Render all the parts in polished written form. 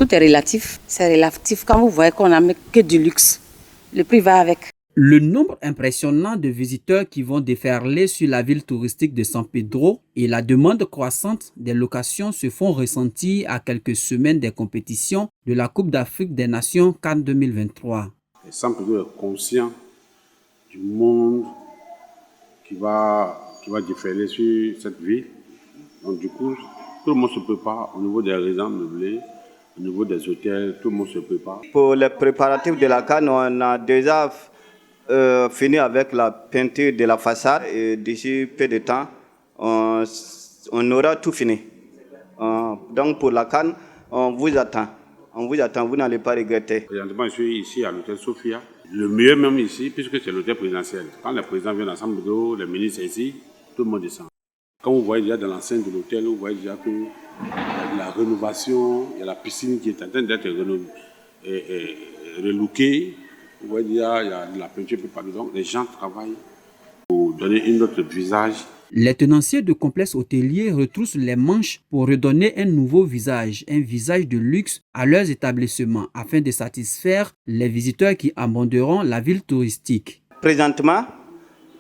Tout est relatif. C'est relatif. Quand vous voyez qu'on n'a que du luxe, le prix va avec. Le nombre impressionnant de visiteurs qui vont déferler sur la ville touristique de San Pedro et la demande croissante des locations se font ressentir à quelques semaines des compétitions de la Coupe d'Afrique des Nations CAN 2023. San Pedro est conscient du monde qui va déferler sur cette ville. Donc du coup, tout le monde se prépare au niveau des résidences meublées, au niveau des hôtels, tout le monde se prépare. Pour les préparatifs de la CAN, on a déjà fini avec la peinture de la façade et d'ici peu de temps, on aura tout fini. Donc pour la CAN, on vous attend. On vous attend, vous n'allez pas regretter. Présentement, je suis ici à l'hôtel Sophia. Le mieux même ici, puisque c'est l'hôtel présidentiel. Quand le président vient à San Pedro, les ministres ici, tout le monde descend. Quand vous voyez déjà dans l'enceinte de l'hôtel, vous voyez déjà qu'il y a de la rénovation, il y a la piscine qui est en train d'être relookée. Vous voyez déjà, il y a de la peinture peu partout. Donc les gens travaillent pour donner un autre visage. Les tenanciers de complexes hôteliers retroussent les manches pour redonner un nouveau visage, un visage de luxe à leurs établissements afin de satisfaire les visiteurs qui aborderont la ville touristique. Présentement,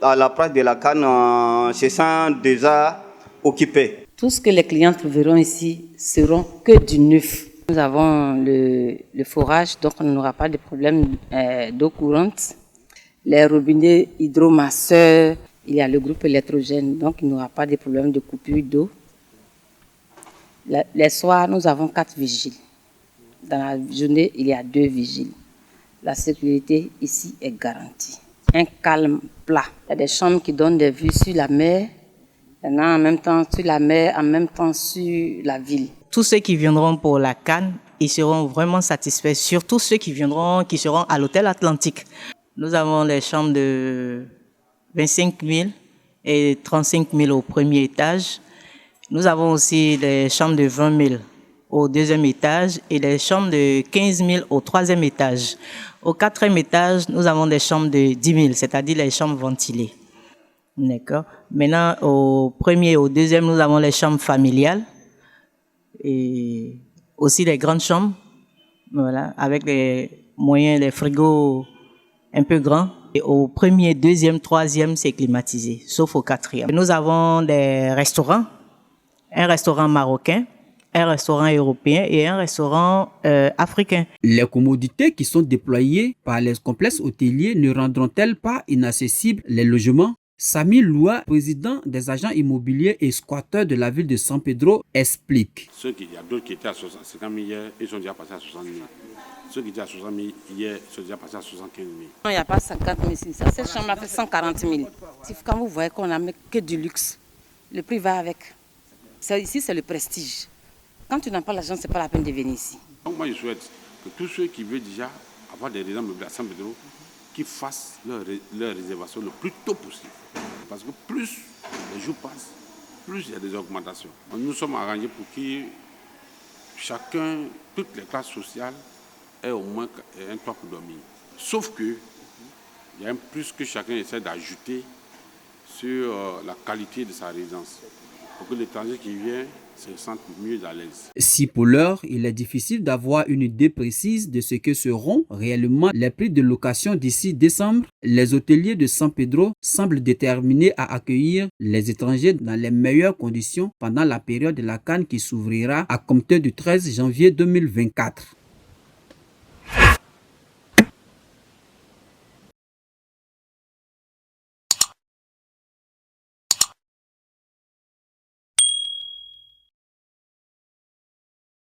à la place de la CAN, se sent déjà occupé. Tout ce que les clients trouveront ici seront que du neuf. Nous avons le forage, donc on n'aura pas de problème d'eau courante. Les robinets hydromasseurs, il y a le groupe électrogène, donc il n'y aura pas de problème de coupure d'eau. Les soirs, nous avons 4 vigiles. Dans la journée, il y a 2 vigiles. La sécurité ici est garantie. Un calme plat. Il y a des chambres qui donnent des vues sur la mer. Il y en a en même temps sur la mer, en même temps sur la ville. Tous ceux qui viendront pour la CAN, ils seront vraiment satisfaits, surtout ceux qui seront à l'hôtel Atlantique. Nous avons les chambres de 25 000 et 35 000 au premier étage. Nous avons aussi les chambres de 20 000 au deuxième étage et les chambres de 15 000 au troisième étage. Au quatrième étage, nous avons des chambres de 10 000, c'est-à-dire les chambres ventilées. D'accord. Maintenant, au premier et au deuxième, nous avons les chambres familiales et aussi les grandes chambres, voilà, avec les moyens, les frigos un peu grands. Et au premier, deuxième, troisième, c'est climatisé, sauf au quatrième. Nous avons des restaurants, un restaurant marocain, un restaurant européen et un restaurant africain. Les commodités qui sont déployées par les complexes hôteliers ne rendront-elles pas inaccessibles les logements? Sami Loua, président des agents immobiliers et squatteurs de la ville de San Pedro, explique. Il y a d'autres qui étaient à 50 000 hier, ils sont déjà passés à 60 000. Ceux qui étaient à 60 000 hier sont déjà passés à 75 000. Non, il n'y a pas 50 000 ici. Cette chambre a fait 140 000. Quand vous voyez qu'on n'a que du luxe, le prix va avec. Ici, c'est le prestige. Quand tu n'as pas l'argent, ce n'est pas la peine de venir ici. Donc moi, je souhaite que tous ceux qui veulent déjà avoir des résidences meublées à San Pedro, qu'ils fassent leur réservation le plus tôt possible. Parce que plus les jours passent, plus il y a des augmentations. Nous sommes arrangés pour que chacun, toutes les classes sociales, ait au moins un toit pour dormir. Sauf que il y a un plus que chacun essaie d'ajouter sur la qualité de sa résidence. Pour que l'étranger qui vient se sente mieux à l'aise. Si pour l'heure, il est difficile d'avoir une idée précise de ce que seront réellement les prix de location d'ici décembre, les hôteliers de San Pedro semblent déterminés à accueillir les étrangers dans les meilleures conditions pendant la période de la CAN qui s'ouvrira à compter du 13 janvier 2024.